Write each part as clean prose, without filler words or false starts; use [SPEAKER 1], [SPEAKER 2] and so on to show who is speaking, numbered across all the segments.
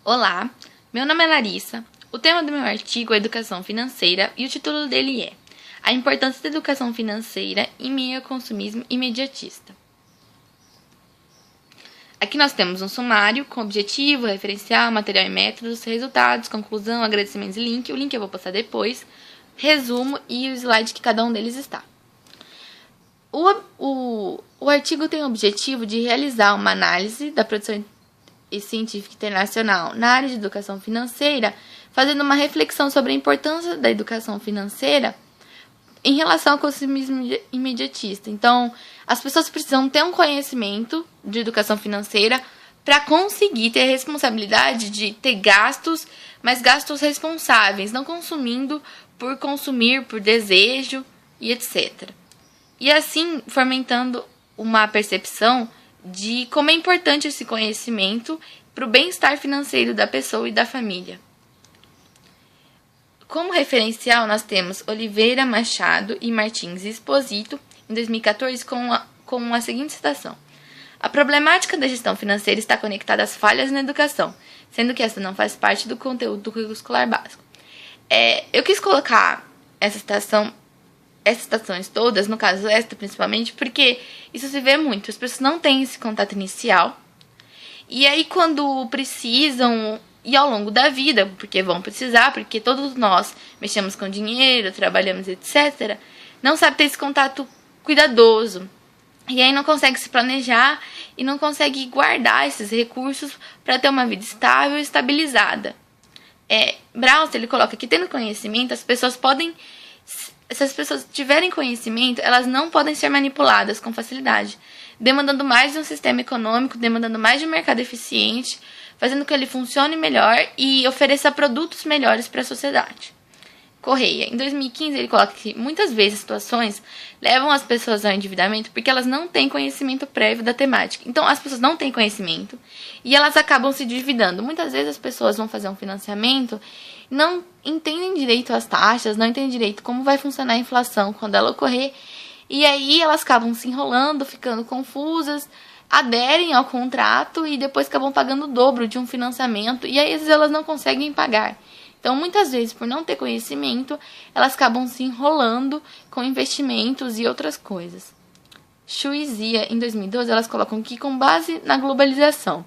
[SPEAKER 1] Olá, meu nome é Larissa. O tema do meu artigo é Educação Financeira e o título dele é A Importância da Educação Financeira em meio ao consumismo imediatista. Aqui nós temos um sumário com objetivo, referencial, material e métodos, resultados, conclusão, agradecimentos e link. O link eu vou postar depois, resumo e o slide que cada um deles está. O artigo tem o objetivo de realizar uma análise da produção científica internacional na área de educação financeira, fazendo uma reflexão sobre a importância da educação financeira em relação ao consumismo imediatista. Então, as pessoas precisam ter um conhecimento de educação financeira para conseguir ter a responsabilidade de ter gastos, mas gastos responsáveis, não consumindo por consumir, por desejo e etc. E assim, fomentando uma percepção de como é importante esse conhecimento para o bem-estar financeiro da pessoa e da família. Como referencial, nós temos Oliveira, Machado e Martins Esposito, em 2014, com a seguinte citação. A problemática da gestão financeira está conectada às falhas na educação, sendo que essa não faz parte do conteúdo do currículo escolar básico. Eu quis colocar essas citações todas, no caso esta principalmente, porque isso se vê muito. As pessoas não têm esse contato inicial. E aí, quando precisam, e ao longo da vida, porque vão precisar, porque todos nós mexemos com dinheiro, trabalhamos, etc., não sabe ter esse contato cuidadoso. E aí não consegue se planejar e não consegue guardar esses recursos para ter uma vida estável e estabilizada. Braus, ele coloca que, tendo conhecimento, se as pessoas tiverem conhecimento, elas não podem ser manipuladas com facilidade, demandando mais de um sistema econômico, demandando mais de um mercado eficiente, fazendo com que ele funcione melhor e ofereça produtos melhores para a sociedade. Correia, em 2015, ele coloca que muitas vezes situações levam as pessoas ao endividamento porque elas não têm conhecimento prévio da temática. Então, as pessoas não têm conhecimento e elas acabam se endividando. Muitas vezes as pessoas vão fazer um financiamento, não entendem direito as taxas, não entendem direito como vai funcionar a inflação quando ela ocorrer, e aí elas acabam se enrolando, ficando confusas, aderem ao contrato e depois acabam pagando o dobro de um financiamento, e aí às vezes elas não conseguem pagar. Então, muitas vezes, por não ter conhecimento, elas acabam se enrolando com investimentos e outras coisas. Xu e Zia, em 2012, elas colocam que, com base na globalização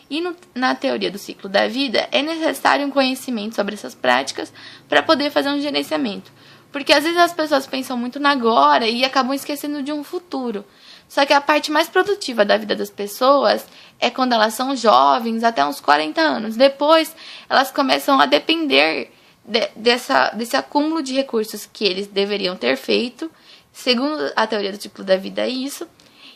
[SPEAKER 1] e na teoria do ciclo da vida, é necessário um conhecimento sobre essas práticas para poder fazer um gerenciamento. Porque às vezes as pessoas pensam muito no agora e acabam esquecendo de um futuro. Só que a parte mais produtiva da vida das pessoas é quando elas são jovens, até uns 40 anos. Depois, elas começam a depender desse acúmulo de recursos que eles deveriam ter feito. Segundo a teoria do ciclo da vida, é isso.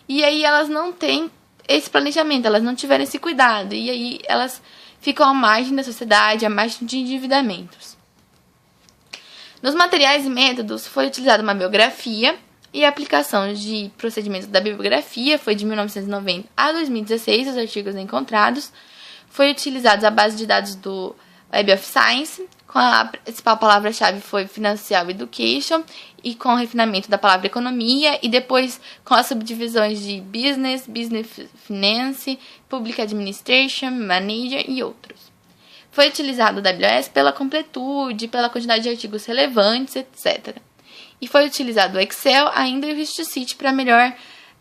[SPEAKER 1] E aí elas não têm esse planejamento, elas não tiveram esse cuidado. E aí elas ficam à margem da sociedade, à margem de endividamentos. Nos materiais e métodos foi utilizada uma biografia, e a aplicação de procedimentos da bibliografia foi de 1990 a 2016, os artigos encontrados. Foi utilizada a base de dados do Web of Science, com a principal palavra-chave foi Financial Education, e com o refinamento da palavra economia, e depois com as subdivisões de Business, Business Finance, Public Administration, Manager e outros. Foi utilizado o WS pela completude, pela quantidade de artigos relevantes, etc. E foi utilizado o Excel, ainda e o Histocity para melhor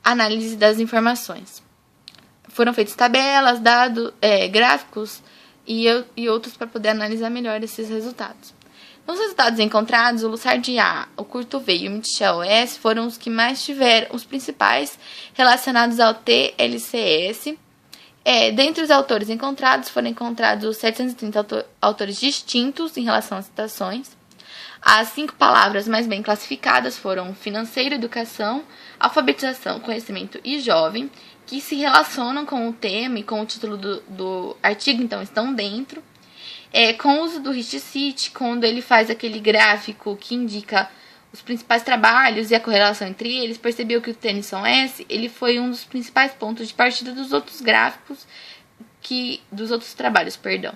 [SPEAKER 1] análise das informações. Foram feitas tabelas, dados, gráficos e outros para poder analisar melhor esses resultados. Nos resultados encontrados, o Lussard A, o Curto V e o Mitchell S foram os que mais tiveram, os principais relacionados ao TLCS. Dentre os autores encontrados, foram encontrados 730 autores distintos em relação às citações. As 5 palavras mais bem classificadas foram financeiro, educação, alfabetização, conhecimento e jovem, que se relacionam com o tema e com o título do artigo, então estão dentro. Com o uso do Histocity, quando ele faz aquele gráfico que indica os principais trabalhos e a correlação entre eles, percebeu que o Tennyson S ele foi um dos principais pontos de partida dos outros gráficos, dos outros trabalhos, perdão.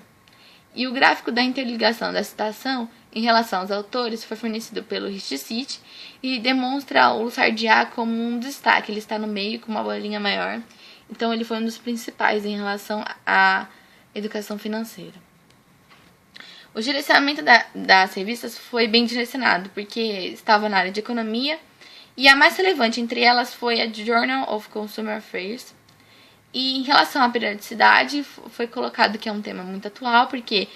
[SPEAKER 1] E o gráfico da interligação da citação em relação aos autores foi fornecido pelo Histocity e demonstra o Lussard A como um destaque. Ele está no meio com uma bolinha maior. Então, ele foi um dos principais em relação a educação financeira. O direcionamento das revistas foi bem direcionado, porque estava na área de economia, e a mais relevante entre elas foi a Journal of Consumer Affairs. E em relação à periodicidade, foi colocado que é um tema muito atual, porque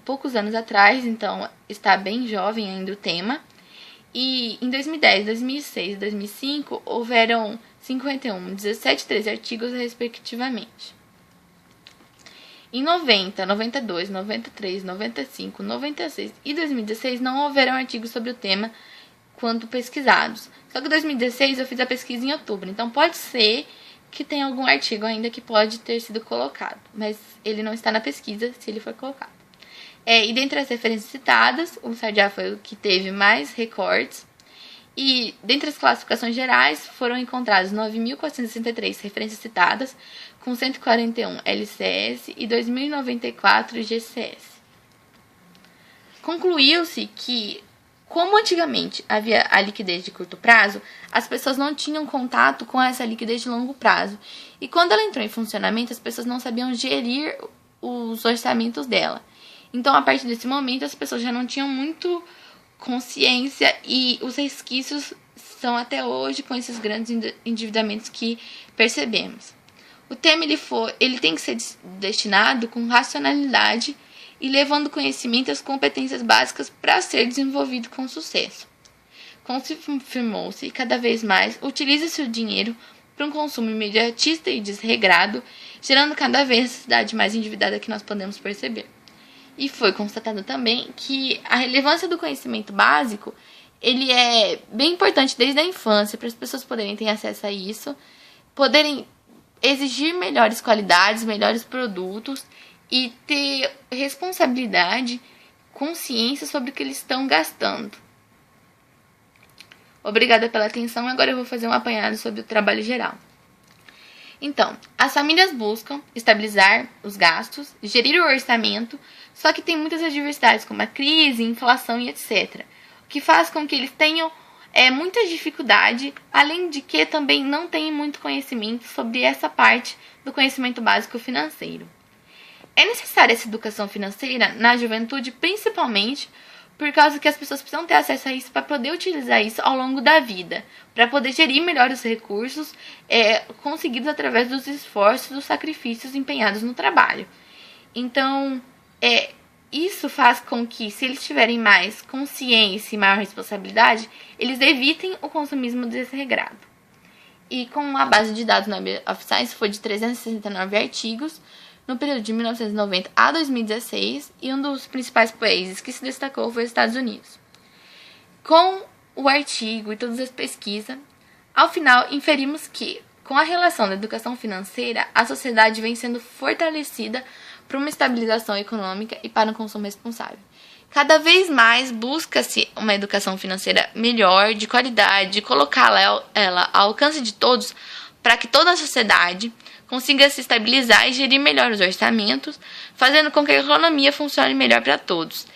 [SPEAKER 1] poucos anos atrás, então está bem jovem ainda o tema. E em 2010, 2006 e 2005 houveram 51, 17 e 13 artigos respectivamente. Em 90, 92, 93, 95, 96 e 2016 não houveram artigos sobre o tema quanto pesquisados. Só que em 2016 eu fiz a pesquisa em outubro, então pode ser que tenha algum artigo ainda que pode ter sido colocado, mas ele não está na pesquisa se ele for colocado. E dentre as referências citadas, o Sardiá foi o que teve mais recortes, e dentre as classificações gerais foram encontradas 9.463 referências citadas, com 141 LCS e 2.094 GCS. Concluiu-se que, como antigamente havia a liquidez de curto prazo, as pessoas não tinham contato com essa liquidez de longo prazo. E quando ela entrou em funcionamento, as pessoas não sabiam gerir os orçamentos dela. Então, a partir desse momento, as pessoas já não tinham muito consciência e os resquícios são até hoje com esses grandes endividamentos que percebemos. O tema ele tem que ser destinado com racionalidade e levando conhecimento e as competências básicas para ser desenvolvido com sucesso. Confirmou-se cada vez mais utiliza-se o dinheiro para um consumo imediatista e desregrado, gerando cada vez a necessidade mais endividada que nós podemos perceber. E foi constatado também que a relevância do conhecimento básico ele é bem importante desde a infância, para as pessoas poderem ter acesso a isso, poderem exigir melhores qualidades, melhores produtos e ter responsabilidade, consciência sobre o que eles estão gastando. Obrigada pela atenção. Agora eu vou fazer um apanhado sobre o trabalho geral. Então, as famílias buscam estabilizar os gastos, gerir o orçamento, só que tem muitas adversidades, como a crise, inflação e etc., o que faz com que eles tenham muita dificuldade, além de que também não têm muito conhecimento sobre essa parte do conhecimento básico financeiro. É necessária essa educação financeira na juventude, principalmente por causa que as pessoas precisam ter acesso a isso para poder utilizar isso ao longo da vida, para poder gerir melhor os recursos conseguidos através dos esforços, dos sacrifícios empenhados no trabalho. Então, isso faz com que, se eles tiverem mais consciência e maior responsabilidade, eles evitem o consumismo desregrado. E com a base de dados na Web of Science foi de 369 artigos, no período de 1990 a 2016, e um dos principais países que se destacou foi os Estados Unidos. Com o artigo e todas as pesquisas, ao final inferimos que, com a relação da educação financeira, a sociedade vem sendo fortalecida para uma estabilização econômica e para um consumo responsável. Cada vez mais busca-se uma educação financeira melhor, de qualidade, colocá-la ao alcance de todos, para que toda a sociedade consiga se estabilizar e gerir melhor os orçamentos, fazendo com que a economia funcione melhor para todos,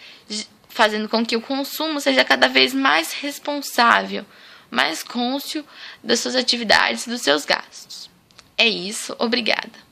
[SPEAKER 1] fazendo com que o consumo seja cada vez mais responsável, mais cônscio das suas atividades e dos seus gastos. É isso, obrigada.